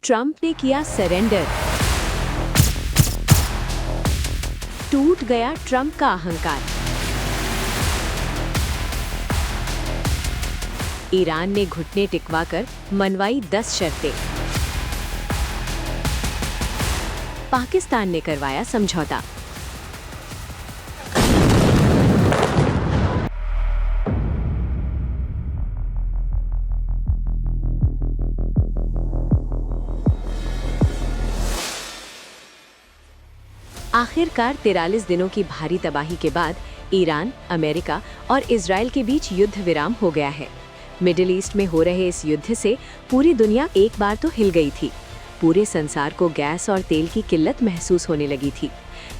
Trump ने किया surrender. टूट गया ट्रंप का अहंकार। ईरान ने घुटने टिकवाकर मनवाई 10 शर्तें। पाकिस्तान ने करवाया समझौता। आखिरकार 43 दिनों की भारी तबाही के बाद ईरान, अमेरिका और इजराइल के बीच युद्ध विराम हो गया है। मिडिल ईस्ट में हो रहे इस युद्ध से पूरी दुनिया एक बार तो हिल गई थी। पूरे संसार को गैस और तेल की किल्लत महसूस होने लगी थी।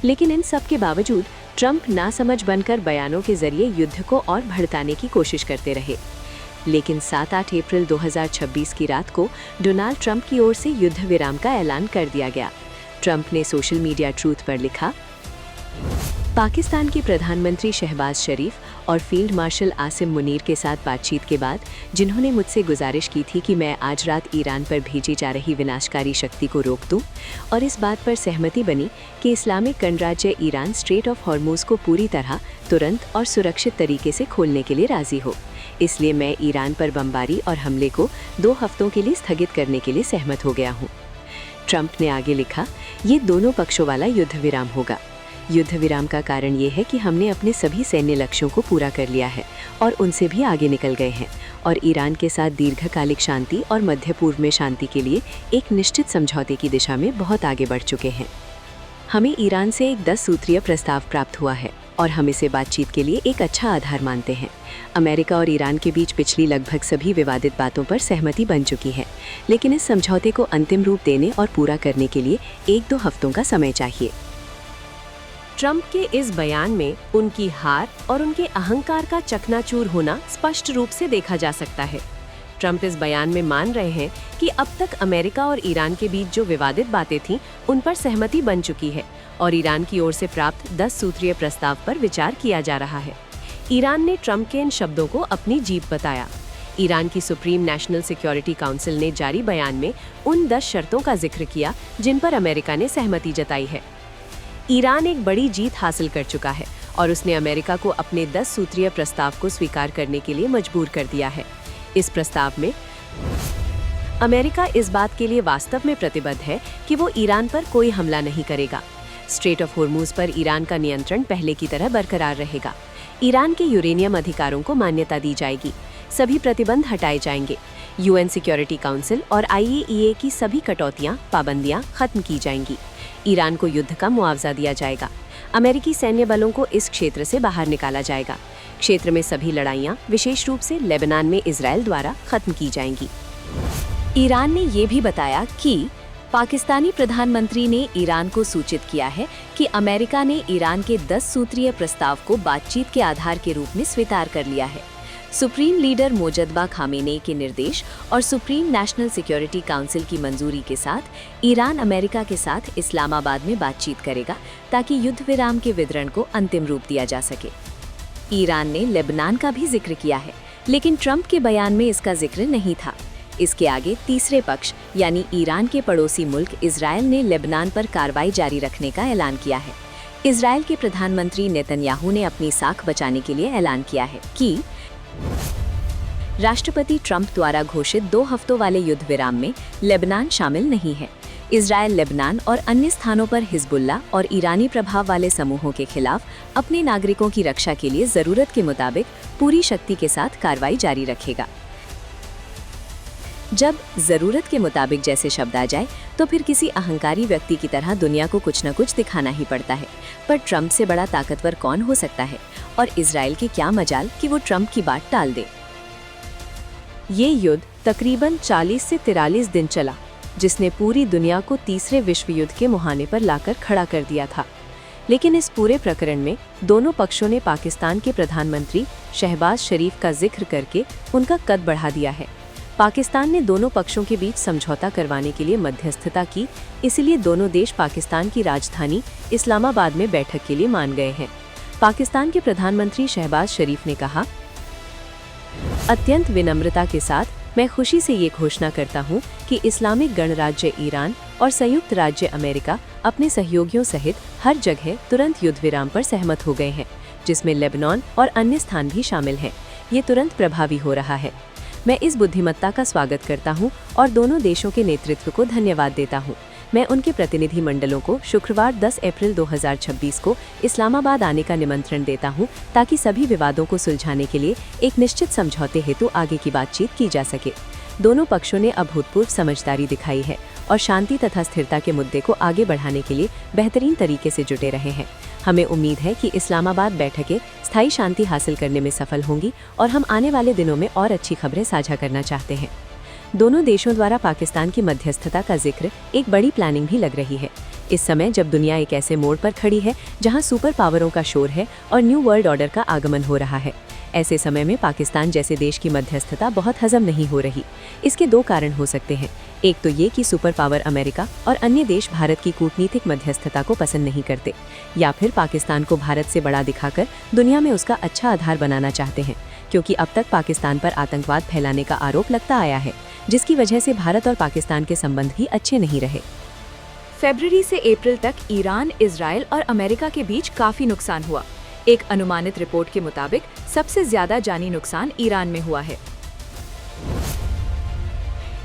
लेकिन इन सब के बावजूद ट्रंप नासमझ बनकर बयानों के जरिए युद्ध को और भड़काने की कोशिश करते रहे। लेकिन 7-8 अप्रैल 2026 की रात को डोनाल्ड ट्रंप की ओर से युद्ध विराम का ऐलान कर दिया गया। ट्रंप ने सोशल मीडिया ट्रूथ पर लिखा, पाकिस्तान के प्रधानमंत्री शहबाज शरीफ और फील्ड मार्शल आसिम मुनीर के साथ बातचीत के बाद, जिन्होंने मुझसे गुजारिश की थी कि मैं आज रात ईरान पर भेजी जा रही विनाशकारी शक्ति को रोक दूं, और इस बात पर सहमति बनी कि इस्लामिक गणराज्य ईरान स्ट्रेट ऑफ हॉर्मूज को पूरी तरह, तुरंत और सुरक्षित तरीके से खोलने के लिए राजी हो। इसलिए मैं ईरान पर बमबारी और हमले को 2 हफ्तों के लिए स्थगित करने के लिए सहमत हो गया हूँ। ट्रंप ने आगे लिखा, ये दोनों पक्षों वाला युद्ध विराम होगा। युद्ध विराम का कारण ये है कि हमने अपने सभी सैन्य लक्ष्यों को पूरा कर लिया है और उनसे भी आगे निकल गए हैं, और ईरान के साथ दीर्घकालिक शांति और मध्य पूर्व में शांति के लिए एक निश्चित समझौते की दिशा में बहुत आगे बढ़ चुके हैं। हमें ईरान से एक 10 सूत्रीय प्रस्ताव प्राप्त हुआ है और हम इसे बातचीत के लिए एक अच्छा आधार मानते हैं। अमेरिका और ईरान के बीच पिछली लगभग सभी विवादित बातों पर सहमति बन चुकी है, लेकिन इस समझौते को अंतिम रूप देने और पूरा करने के लिए 1-2 हफ्तों का समय चाहिए। ट्रंप के इस बयान में उनकी हार और उनके अहंकार का चकनाचूर होना स्पष्ट रूप से देखा जा सकता है। ट्रंप इस बयान में मान रहे हैं कि अब तक अमेरिका और ईरान के बीच जो विवादित बातें थीं, उन पर सहमति बन चुकी है और ईरान की ओर से प्राप्त 10 सूत्रीय प्रस्ताव पर विचार किया जा रहा है। ईरान ने ट्रंप के इन शब्दों को अपनी जीत बताया। ईरान की सुप्रीम नेशनल सिक्योरिटी काउंसिल ने जारी बयान में उन 10 शर्तों का जिक्र किया जिन पर अमेरिका ने सहमति जताई है। ईरान एक बड़ी जीत हासिल कर चुका है और उसने अमेरिका को अपने 10 सूत्रीय प्रस्ताव को स्वीकार करने के लिए मजबूर कर दिया है। इस प्रस्ताव में अमेरिका इस बात के लिए वास्तव में प्रतिबद्ध है कि वो ईरान पर कोई हमला नहीं करेगा। स्ट्रेट ऑफ हॉर्मूज पर ईरान का नियंत्रण पहले की तरह बरकरार रहेगा। ईरान के यूरेनियम अधिकारों को मान्यता दी जाएगी। सभी प्रतिबंध हटाए जाएंगे। यूएन सिक्योरिटी काउंसिल और IAEA की सभी कटौतियां, पाबंदियां खत्म की जाएंगी। ईरान को युद्ध का मुआवजा दिया जाएगा। अमेरिकी सैन्य बलों को इस क्षेत्र से बाहर निकाला जाएगा। क्षेत्र में सभी लड़ाइयां, विशेष रूप से लेबनान में इजराइल द्वारा खत्म की जाएंगी। ईरान ने ये भी बताया कि पाकिस्तानी प्रधानमंत्री ने ईरान को सूचित किया है कि अमेरिका ने ईरान के 10 सूत्रीय प्रस्ताव को बातचीत के आधार के रूप में स्वीकार कर लिया है। सुप्रीम लीडर मोजद्दबा खामेनेई के निर्देश और सुप्रीम नेशनल सिक्योरिटी काउंसिल की मंजूरी के साथ ईरान अमेरिका के साथ इस्लामाबाद में बातचीत करेगा ताकि युद्ध विराम के वितरण को अंतिम रूप दिया जा सके। ईरान ने लेबनान का भी जिक्र किया है, लेकिन ट्रंप के बयान में इसका जिक्र नहीं था। इसके आगे तीसरे पक्ष यानी ईरान के पड़ोसी मुल्क इजराइल ने लेबनान पर कार्रवाई जारी रखने का ऐलान किया है। इजराइल के प्रधानमंत्री नेतन्याहू ने अपनी साख बचाने के लिए ऐलान किया है कि राष्ट्रपति ट्रंप द्वारा घोषित 2 हफ्तों वाले युद्ध विराम में लेबनान शामिल नहीं है। इजराइल लेबनान और अन्य स्थानों पर हिजबुल्लाह और ईरानी प्रभाव वाले समूहों के खिलाफ अपने नागरिकों की रक्षा के लिए जरूरत के मुताबिक पूरी शक्ति के साथ कार्रवाई जारी रखेगा। जब जरूरत के मुताबिक जैसे शब्द आ जाए तो फिर किसी अहंकारी व्यक्ति की तरह दुनिया को कुछ न कुछ दिखाना ही पड़ता है। पर ट्रंप से बड़ा ताकतवर कौन हो सकता है, और इजराइल की क्या मजाल कि वो ट्रंप की बात टाल दे। ये युद्ध तकरीबन 40 से 43 दिन चला, जिसने पूरी दुनिया को तीसरे विश्व युद्ध के मुहाने पर लाकर खड़ा कर दिया था। लेकिन इस पूरे प्रकरण में दोनों पक्षों ने पाकिस्तान के प्रधानमंत्री शहबाज शरीफ का जिक्र करके उनका कद बढ़ा दिया है। पाकिस्तान ने दोनों पक्षों के बीच समझौता करवाने के लिए मध्यस्थता की, इसलिए दोनों देश पाकिस्तान की राजधानी इस्लामाबाद में बैठक के लिए मान गए हैं। पाकिस्तान के प्रधानमंत्री शहबाज शरीफ ने कहा, अत्यंत विनम्रता के साथ मैं खुशी से ये घोषणा करता हूँ कि इस्लामिक गणराज्य ईरान और संयुक्त राज्य अमेरिका अपने सहयोगियों सहित हर जगह तुरंत युद्ध विराम पर सहमत हो गए हैं, जिसमें लेबनान और अन्य स्थान भी शामिल हैं। ये तुरंत प्रभावी हो रहा है। मैं इस बुद्धिमत्ता का स्वागत करता हूँ और दोनों देशों के नेतृत्व को धन्यवाद देता हूँ। मैं उनके प्रतिनिधि मंडलों को शुक्रवार 10 अप्रैल 2026 को इस्लामाबाद आने का निमंत्रण देता हूं, ताकि सभी विवादों को सुलझाने के लिए एक निश्चित समझौते हेतु आगे की बातचीत की जा सके। दोनों पक्षों ने अभूतपूर्व समझदारी दिखाई है और शांति तथा स्थिरता के मुद्दे को आगे बढ़ाने के लिए बेहतरीन तरीके से जुटे रहे हैं। हमें उम्मीद है कि इस्लामाबाद बैठकें स्थायी शांति हासिल करने में सफल होंगी और हम आने वाले दिनों में और अच्छी खबरें साझा करना चाहते हैं। दोनों देशों द्वारा पाकिस्तान की मध्यस्थता का जिक्र एक बड़ी प्लानिंग भी लग रही है। इस समय जब दुनिया एक ऐसे मोड़ पर खड़ी है जहां सुपर पावरों का शोर है और न्यू वर्ल्ड ऑर्डर का आगमन हो रहा है, ऐसे समय में पाकिस्तान जैसे देश की मध्यस्थता बहुत हजम नहीं हो रही। इसके दो कारण हो सकते हैं। एक तो ये कि सुपर पावर अमेरिका और अन्य देश भारत की कूटनीतिक मध्यस्थता को पसंद नहीं करते, या फिर पाकिस्तान को भारत से बड़ा दिखाकर दुनिया में उसका अच्छा आधार बनाना चाहते हैं, क्योंकि अब तक पाकिस्तान पर आतंकवाद फैलाने का आरोप लगता आया है, जिसकी वजह से भारत और पाकिस्तान के संबंध भी अच्छे नहीं रहे। फरवरी से अप्रैल तक ईरान, इजराइल और अमेरिका के बीच काफी नुकसान हुआ। एक अनुमानित रिपोर्ट के मुताबिक सबसे ज्यादा जानी नुकसान ईरान में हुआ है।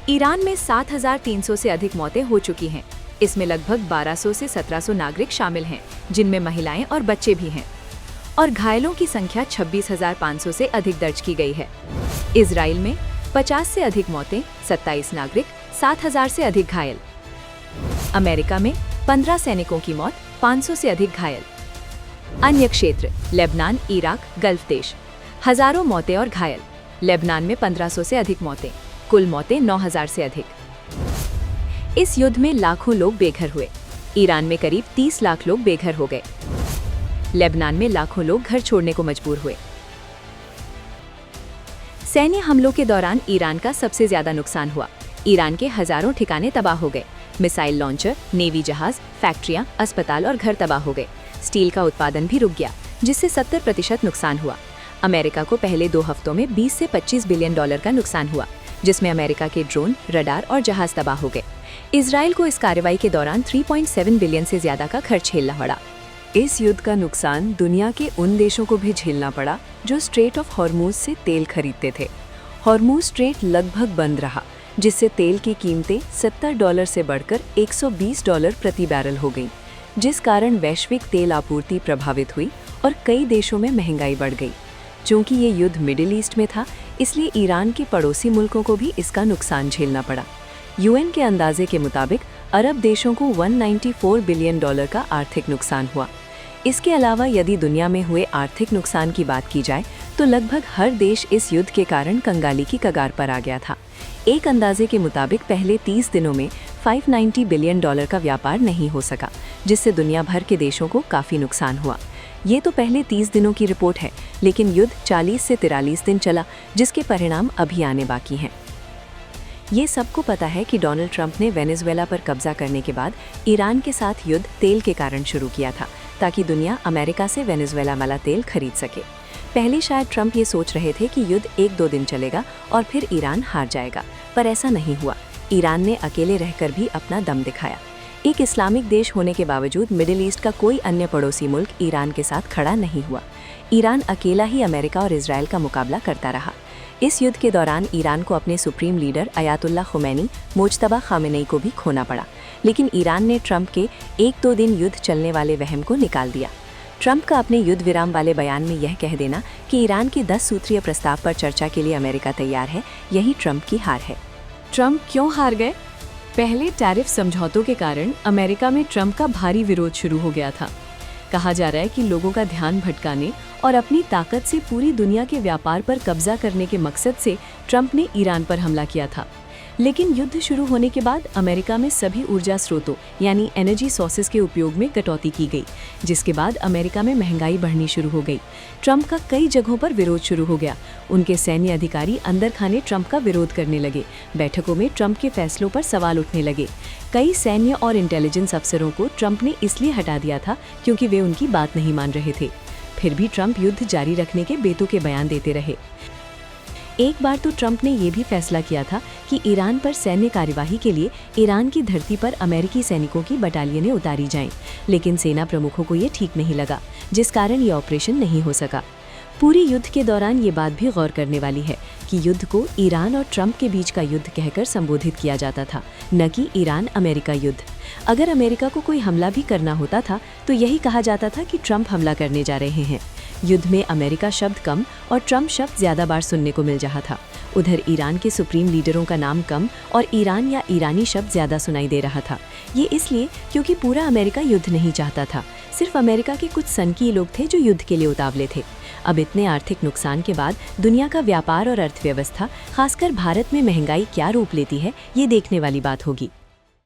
ईरान में 7,300 से अधिक मौतें हो चुकी हैं। इसमें लगभग 1,200 से 1,700 नागरिक शामिल हैं, जिनमें महिलाएं और बच्चे भी हैं, और घायलों की संख्या 26,500 से अधिक दर्ज की गई है। इजराइल में 50 से अधिक मौतें, 27 नागरिक, 7,000 से अधिक घायल। अमेरिका में 15 सैनिकों की मौत, 500 से अधिक घायल। अन्य क्षेत्र लेबनान, इराक, गल्फ देश, हजारों मौतें और घायल। लेबनान में 1500 से अधिक मौतें, कुल मौतें 9,000 से अधिक। इस युद्ध में लाखों लोग बेघर हुए। ईरान में करीब 30 लाख लोग बेघर हो गए। लेबनान में लाखों लोग घर छोड़ने को मजबूर हुए। सैन्य हमलों के दौरान ईरान का सबसे ज्यादा नुकसान हुआ। ईरान के हजारों ठिकाने तबाह हो गए। मिसाइल लॉन्चर, नेवी जहाज, फैक्ट्रियां, अस्पताल और घर तबाह हो गए। स्टील का उत्पादन भी रुक गया, जिससे 70% नुकसान हुआ। अमेरिका को पहले 2 हफ्तों में 20 से 25 बिलियन डॉलर का नुकसान हुआ, जिसमें अमेरिका के ड्रोन, रडार और जहाज तबाह हो गए। इजराइल को इस कार्रवाई के दौरान 3.7 बिलियन से ज्यादा का खर्च झेलना पड़ा। इस युद्ध का नुकसान दुनिया के उन देशों को भी झेलना पड़ा जो स्ट्रेट ऑफ हॉर्मूज से तेल खरीदते थे। हॉर्मूज स्ट्रेट लगभग बंद रहा, जिससे तेल की कीमतें $70 से बढ़कर $120 प्रति बैरल हो गई, जिस कारण वैश्विक तेल आपूर्ति प्रभावित हुई और कई देशों में महंगाई बढ़ गई। चूंकि ये युद्ध मिडिल ईस्ट में था, इसलिए ईरान के पड़ोसी मुल्कों को भी इसका नुकसान झेलना पड़ा। यूएन के अंदाजे के मुताबिक अरब देशों को $194 बिलियन का आर्थिक नुकसान हुआ। इसके अलावा यदि दुनिया में हुए आर्थिक नुकसान की बात की जाए तो लगभग हर देश इस युद्ध के कारण कंगाली की कगार पर आ गया था। एक अंदाजे के मुताबिक पहले 30 दिनों में $590 बिलियन का व्यापार नहीं हो सका, जिससे दुनिया भर के देशों को काफ़ी नुकसान हुआ। ये तो पहले 30 दिनों की रिपोर्ट है, लेकिन युद्ध 40 से 43 दिन चला, जिसके परिणाम अभी आने बाकी हैं। ये सबको पता है कि डोनाल्ड ट्रंप ने वेनेजुएला पर कब्जा करने के बाद ईरान के साथ युद्ध तेल के कारण शुरू किया था, ताकि दुनिया अमेरिका से वेनेजुएला वाला तेल खरीद सके। पहले शायद ट्रंप ये सोच रहे थे कि युद्ध 1-2 दिन चलेगा और फिर ईरान हार जाएगा, पर ऐसा नहीं हुआ। ईरान ने अकेले रहकर भी अपना दम दिखाया। एक इस्लामिक देश होने के बावजूद मिडिल ईस्ट का कोई अन्य पड़ोसी मुल्क ईरान के साथ खड़ा नहीं हुआ। ईरान अकेला ही अमेरिका और इजराइल का मुकाबला करता रहा। इस युद्ध के दौरान ईरान को अपने supreme leader Ayatollah Khomeini, Mojtaba Khamenei को भी खोना पड़ा, लेकिन ईरान ने ट्रंप के 1-2 दिन युद्ध चलने वाले वहम को निकाल दिया। ट्रंप का अपने युद्ध विराम वाले बयान में यह कह देना कि ईरान के 10 सूत्रीय प्रस्ताव पर चर्चा के लिए अमेरिका तैयार है, यही ट्रंप की हार है। ट्रंप क्यों हार गए? पहले टैरिफ समझौतों के कारण अमेरिका में ट्रंप का भारी विरोध शुरू हो गया था। कहा जा रहा है कि लोगों का ध्यान भटकाने और अपनी ताकत से पूरी दुनिया के व्यापार पर कब्जा करने के मकसद से ट्रंप ने ईरान पर हमला किया था। लेकिन युद्ध शुरू होने के बाद अमेरिका में सभी ऊर्जा स्रोतों यानी एनर्जी सोर्सेज के उपयोग में कटौती की गई, जिसके बाद अमेरिका में महंगाई बढ़नी शुरू हो गई। ट्रंप का कई जगहों पर विरोध शुरू हो गया। उनके सैन्य अधिकारी अंदर खाने ट्रंप का विरोध करने लगे। बैठकों में ट्रंप के फैसलों पर सवाल उठने लगे। कई सैन्य और इंटेलिजेंस अफसरों को ट्रंप ने इसलिए हटा दिया था क्योंकि वे उनकी बात नहीं मान रहे थे। फिर भी ट्रंप युद्ध जारी रखने के बेतुके बयान देते रहे। एक बार तो ट्रंप ने यह भी फैसला किया था कि ईरान पर सैन्य कार्यवाही के लिए ईरान की धरती पर अमेरिकी सैनिकों की बटालियनें उतारी जाएं, लेकिन सेना प्रमुखों को ये ठीक नहीं लगा, जिस कारण ये ऑपरेशन नहीं हो सका। पूरी युद्ध के दौरान ये बात भी गौर करने वाली है कि युद्ध को ईरान और ट्रंप के बीच का युद्ध कहकर संबोधित किया जाता था, न कि ईरान अमेरिका युद्ध। अगर अमेरिका को कोई हमला भी करना होता था तो यही कहा जाता था कि ट्रंप हमला करने जा रहे हैं। युद्ध में अमेरिका शब्द कम और ट्रंप शब्द ज्यादा बार सुनने को मिल रहा था। उधर ईरान के सुप्रीम लीडरों का नाम कम और ईरान या ईरानी शब्द ज्यादा सुनाई दे रहा था। ये इसलिए क्योंकि पूरा अमेरिका युद्ध नहीं चाहता था, सिर्फ अमेरिका के कुछ सनकी लोग थे जो युद्ध के लिए उतावले थे। अब इतने आर्थिक नुकसान के बाद दुनिया का व्यापार और अर्थव्यवस्था, खासकर भारत में महंगाई क्या रूप लेती है, ये देखने वाली बात होगी।